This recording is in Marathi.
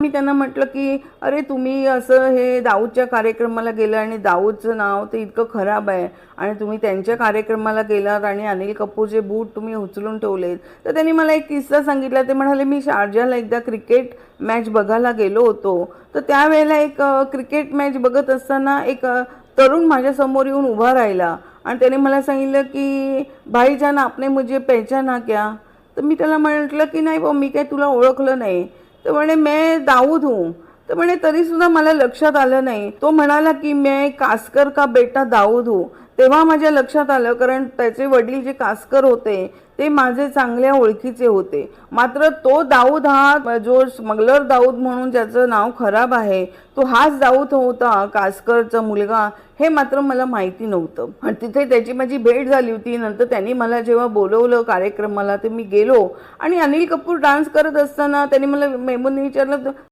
मी त्यांना म्हटलं की अरे तुम्ही असं हे दाऊदच्या कार्यक्रमाला गेलं आणि दाऊदचं नाव ते इतकं खराब आहे आणि तुम्ही त्यांच्या कार्यक्रमाला गेलात आणि अनिल कपूरचे बूट तुम्ही उचलून ठेवलेत. तर त्यांनी मला एक किस्सा सांगितला. ते म्हणाले मी शारजाला एकदा क्रिकेट मॅच बघायला गेलो होतो. तर त्यावेळेला एक क्रिकेट मॅच बघत असताना एक तरुण माझ्यासमोर येऊन उभा राहिला आणि त्याने मला सांगितलं की भाईजान आपने मुझे पहचाना क्या. तर मी त्याला म्हटलं की नाही बा मी काय तुला ओळखलं नाही. तर म्हणे मैं दाऊद हूँ. तर म्हणे तरी सुद्धा मला लक्षात आलं नाही. तो म्हणाला की मैं कास्कर का बेटा दाऊद हूँ. तेव्हा माझ्या लक्षात आलं, कारण त्याचे वडील जे कास्कर होते ते माझे चांगल्या ओळखीचे होते. मात्र तो दाऊद हा जो स्मगलर दाऊद म्हणून ज्याचं नाव खराब आहे तो हाच दाऊद होता कास्करचा मुलगा, हे मात्र मला माहिती नव्हतं. आणि तिथे त्याची माझी भेट झाली होती. नंतर त्यांनी मला जेव्हा बोलवलं कार्यक्रमाला ते मी गेलो आणि अनिल कपूर डान्स करत असताना त्यांनी मला मेमूनने विचारलं